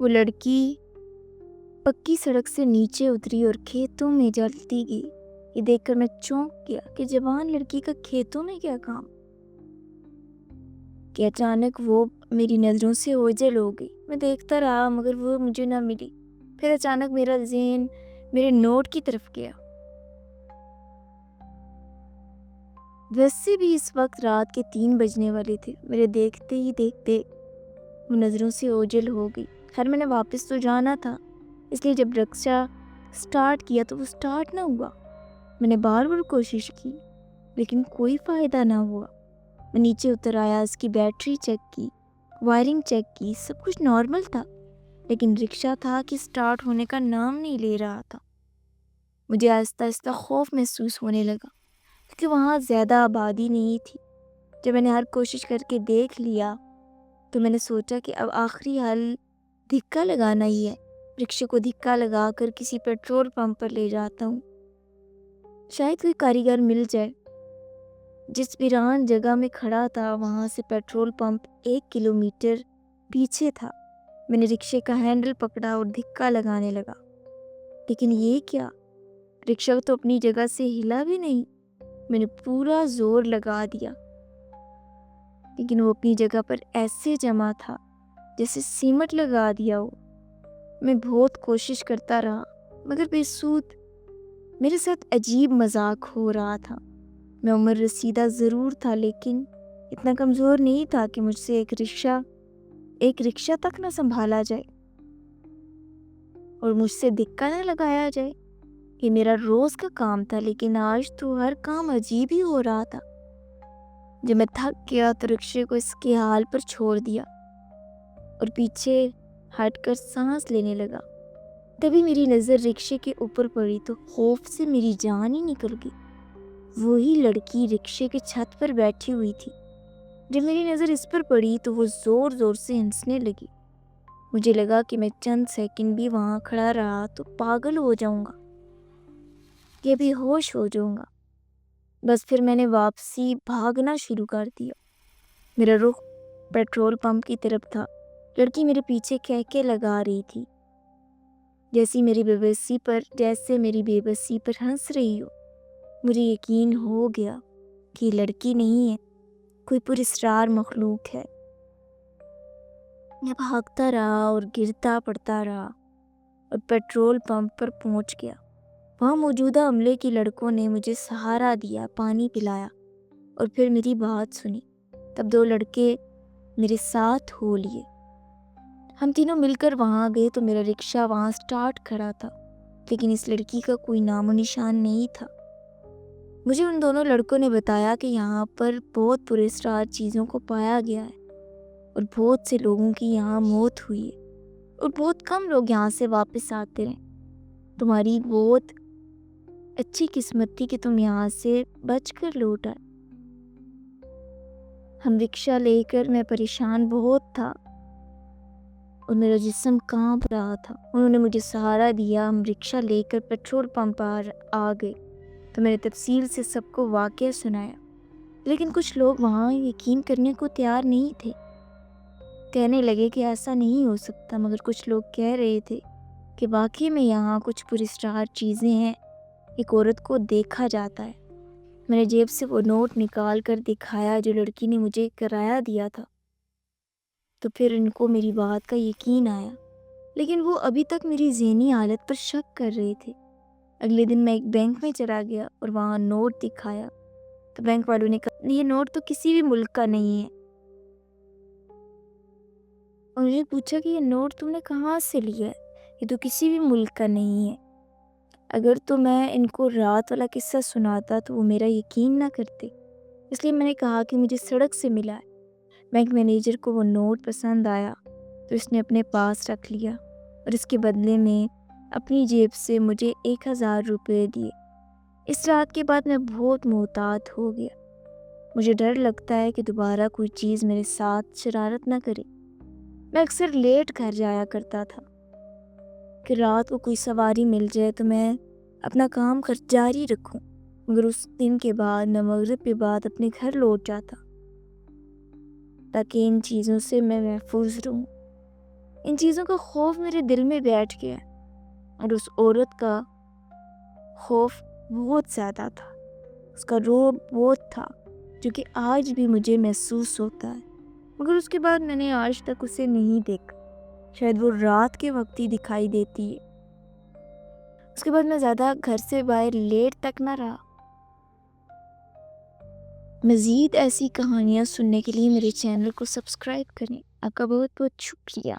وہ لڑکی پکی سڑک سے نیچے اتری اور کھیتوں میں چلتی گئی۔ یہ دیکھ کر میں چونک گیا کہ جوان لڑکی کا کھیتوں میں کیا کام، کہ اچانک وہ میری نظروں سے اوجھل ہو گئی۔ میں دیکھتا رہا مگر وہ مجھے نہ ملی۔ پھر اچانک میرا ذہن میرے نوٹ کی طرف گیا۔ ویسے بھی اس وقت رات کے 3 بجنے والے تھے۔ میرے دیکھتے ہی دیکھتے وہ نظروں سے اوجھل ہو گئی۔ خیر میں نے واپس تو جانا تھا، اس لیے جب رکشہ سٹارٹ کیا تو وہ سٹارٹ نہ ہوا۔ میں نے بار بار کوشش کی لیکن کوئی فائدہ نہ ہوا۔ میں نیچے اتر آیا، اس کی بیٹری چیک کی، وائرنگ چیک کی، سب کچھ نارمل تھا، لیکن رکشہ تھا کہ سٹارٹ ہونے کا نام نہیں لے رہا تھا۔ مجھے آہستہ آہستہ خوف محسوس ہونے لگا کیونکہ وہاں زیادہ آبادی نہیں تھی۔ جب میں نے ہر کوشش کر کے دیکھ لیا تو میں نے سوچا کہ اب آخری حل دھکا لگانا ہی ہے۔ رکشے کو دھکا لگا کر کسی پیٹرول پمپ پر لے جاتا ہوں، شاید کوئی کاریگر مل جائے۔ جس ویران جگہ میں کھڑا تھا وہاں سے پیٹرول پمپ 1 کلومیٹر پیچھے تھا۔ میں نے رکشے کا ہینڈل پکڑا اور دھکا لگانے لگا، لیکن یہ کیا، رکشہ تو اپنی جگہ سے ہلا بھی نہیں۔ میں نے پورا زور لگا دیا لیکن وہ اپنی جگہ پر ایسے جمع تھا جیسے سیمٹ لگا دیا ہو۔ میں بہت کوشش کرتا رہا مگر بے سود۔ میرے ساتھ عجیب مذاق ہو رہا تھا۔ میں عمر رسیدہ ضرور تھا لیکن اتنا کمزور نہیں تھا کہ مجھ سے ایک رکشہ تک نہ سنبھالا جائے اور مجھ سے دھکا نہ لگایا جائے۔ یہ میرا روز کا کام تھا لیکن آج تو ہر کام عجیب ہی ہو رہا تھا۔ جب میں تھک گیا تو رکشے کو اس کے حال پر چھوڑ دیا اور پیچھے ہٹ کر سانس لینے لگا۔ تبھی میری نظر رکشے کے اوپر پڑی تو خوف سے میری جان ہی نکل گئی۔ وہی لڑکی رکشے کے چھت پر بیٹھی ہوئی تھی۔ جب میری نظر اس پر پڑی تو وہ زور زور سے ہنسنے لگی۔ مجھے لگا کہ میں چند سیکنڈ بھی وہاں کھڑا رہا تو پاگل ہو جاؤں گا یا بے ہوش ہو جاؤں گا۔ بس پھر میں نے واپسی بھاگنا شروع کر دیا۔ میرا رخ پیٹرول پمپ کی طرف تھا۔ لڑکی میرے پیچھے کہکے لگا رہی تھی جیسے میری بے بسی پر ہنس رہی ہو۔ مجھے یقین ہو گیا کہ یہ لڑکی نہیں ہے، کوئی پراسرار مخلوق ہے۔ میں بھاگتا رہا اور گرتا پڑتا رہا اور پیٹرول پمپ پر پہنچ گیا۔ وہاں موجودہ عملے کی لڑکوں نے مجھے سہارا دیا، پانی پلایا اور پھر میری بات سنی۔ تب 2 لڑکے میرے ساتھ ہو لیے۔ ہم تینوں مل کر وہاں گئے تو میرا رکشہ وہاں سٹارٹ کھڑا تھا لیکن اس لڑکی کا کوئی نام و نشان نہیں تھا۔ مجھے ان دونوں لڑکوں نے بتایا کہ یہاں پر بہت پراسرار چیزوں کو پایا گیا ہے اور بہت سے لوگوں کی یہاں موت ہوئی ہے اور بہت کم لوگ یہاں سے واپس آتے رہے۔ تمہاری بہت اچھی قسمت تھی کہ تم یہاں سے بچ کر لوٹ آئے۔ ہم رکشہ لے کر، میں پریشان بہت تھا اور میرا جسم کانپ رہا تھا۔ انہوں نے مجھے سہارا دیا۔ ہم رکشہ لے کر پیٹرول پمپ آ گئے تو میں نے تفصیل سے سب کو واقعہ سنایا، لیکن کچھ لوگ وہاں یقین کرنے کو تیار نہیں تھے۔ کہنے لگے کہ ایسا نہیں ہو سکتا، مگر کچھ لوگ کہہ رہے تھے کہ واقعی میں یہاں کچھ پراسرار چیزیں ہیں۔ ایک عورت کو دیکھا جاتا ہے۔ میں نے جیب سے وہ نوٹ نکال کر دکھایا جو لڑکی نے مجھے کرایہ دیا تھا، تو پھر ان کو میری بات کا یقین آیا، لیکن وہ ابھی تک میری ذہنی حالت پر شک کر رہے تھے۔ اگلے دن میں ایک بینک میں چلا گیا اور وہاں نوٹ دکھایا تو بینک والوں نے کہا یہ نوٹ تو کسی بھی ملک کا نہیں ہے۔ انہوں نے پوچھا کہ یہ نوٹ تم نے کہاں سے لیا ہے؟ یہ تو کسی بھی ملک کا نہیں ہے۔ اگر تو میں ان کو رات والا قصہ سناتا تو وہ میرا یقین نہ کرتے، اس لیے میں نے کہا کہ مجھے سڑک سے ملا ہے۔ بینک مینیجر کو وہ نوٹ پسند آیا تو اس نے اپنے پاس رکھ لیا اور اس کے بدلے میں اپنی جیب سے مجھے 1000 روپے دیے۔ اس رات کے بعد میں بہت محتاط ہو گیا۔ مجھے ڈر لگتا ہے کہ دوبارہ کوئی چیز میرے ساتھ شرارت نہ کرے۔ میں اکثر لیٹ گھر جایا کرتا تھا کہ رات کو کوئی سواری مل جائے تو میں اپنا کام جاری رکھوں، مگر اس دن کے بعد میں مغرب کے بعد اپنے گھر لوٹ جاتا تاکہ ان چیزوں سے میں محفوظ رہوں۔ ان چیزوں کا خوف میرے دل میں بیٹھ گیا، اور اس عورت کا خوف بہت زیادہ تھا، اس کا رعب بہت تھا جو کہ آج بھی مجھے محسوس ہوتا ہے، مگر اس کے بعد میں نے آج تک اسے نہیں دیکھا، شاید وہ رات کے وقت ہی دکھائی دیتی ہے۔ اس کے بعد میں زیادہ گھر سے باہر لیٹ تک نہ رہا۔ مزید ایسی کہانیاں سننے کے لیے میرے چینل کو سبسکرائب کریں۔ آپ کا بہت بہت شکریہ۔